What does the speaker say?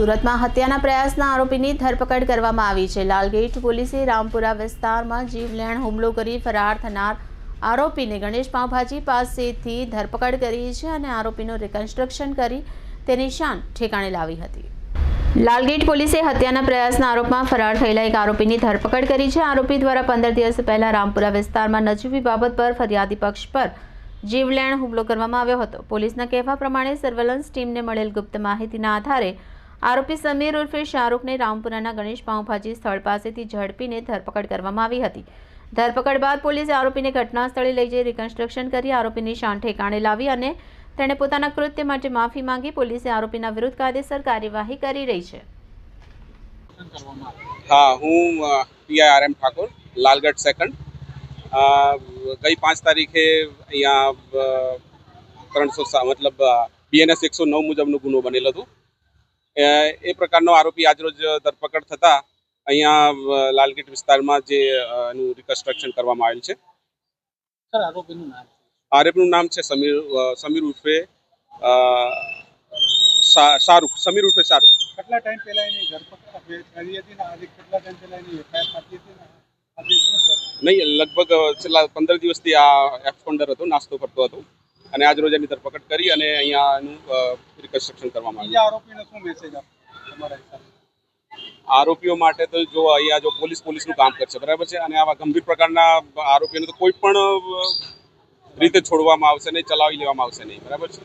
સુરતમાં હત્યાના પ્રયાસના આરોપીની ધરપકડ કરવામાં આવી છે। લાલગેટ પોલીસે રામપુરા વિસ્તારમાં જીવલેણ હુમલો કરી ફરાર થનાર આરોપીને ગણેશ પાવભાજી પાસેથી ધરપકડ કરી છે અને આરોપીનું રિકન્સ્ટ્રક્શન કરી તેની શાન ઠેકાણે લાવી હતી। લાલગેટ પોલીસે હત્યાના પ્રયાસના આરોપમાં ફરાર થયેલા એક આરોપીની ધરપકડ કરી છે। આરોપી દ્વારા 15 દિવસ પહેલા રામપુરા વિસ્તારમાં નજીવી બાબત પર ફરિયાદી પક્ષ પર જીવલેણ હુમલો કરવામાં આવ્યો હતો। પોલીસના કહેવા પ્રમાણે સર્વેલન્સ ટીમને મળેલ ગુપ્ત માહિતીના આધારે આરોપી સમીર ઉર્ફે શાહરૂખને રામપુરાના ગણેશ પાવભાજી સ્થળ પાસેથી ઝડપીને ધરપકડ કરવામાં આવી હતી। ધરપકડ બાદ પોલીસે આરોપીને ઘટના સ્થળે લઈ જઈ રિકન્સ્ટ્રક્શન કરી આરોપીની શાન ઠેકાણે લાવી અને તેણે પોતાના કૃત્ય માટે માફી માંગી। પોલીસે આરોપીના વિરુદ્ધ કાયદેસર કાર્યવાહી કરી રહી છે। हाँ, હું PIRM ઠાકોર લાલગઢ સેકન્ડ ગઈ 5 તારીખે અહીંયા 300 મતલબ BNS 109 મુજબનો ગુનો બનેલો હતો। એ પ્રકારનો આરોપી આજરોજ ધરપકડ થતા અહીંયા લાલગેટ વિસ્તારમાં જે એનું રિકન્સ્ટ્રક્શન કરવામાં આવેલ છે। સર, આરોપીનું નામ છે સમીર ઉર્ફે શાહરૂખ। સમીર ઉર્ફે શાહરૂખ। કેટલા ટાઈમ પહેલા એની ધરપકડ કરી હતી ને આજે કેટલા ટાઈમ પહેલા એની FIR થતી હતી ને આજે શું થયું? નહીં, લગભગ છેલ્લા 15 દિવસથી આ એબ્સકોન્ડર હતો, નાસ્તો કરતો હતો અને આજ રોજ એની ધરપકડ કરી અને અહીંયા એનું રિકન્સ્ટ્રક્શન કરવામાં આવ્યું। આરોપીને શું મેસેજ આપો તમારા હિસાબે? આરોપીઓ માટે તો જો અહીંયા જો પોલીસનું કામ કરશે, બરાબર છે, અને આવા ગંભીર પ્રકારના આરોપીઓને તો કોઈ પણ રીતે છોડવામાં આવશે નહીં, ચલાવી લેવામાં આવશે નહીં, બરાબર છે।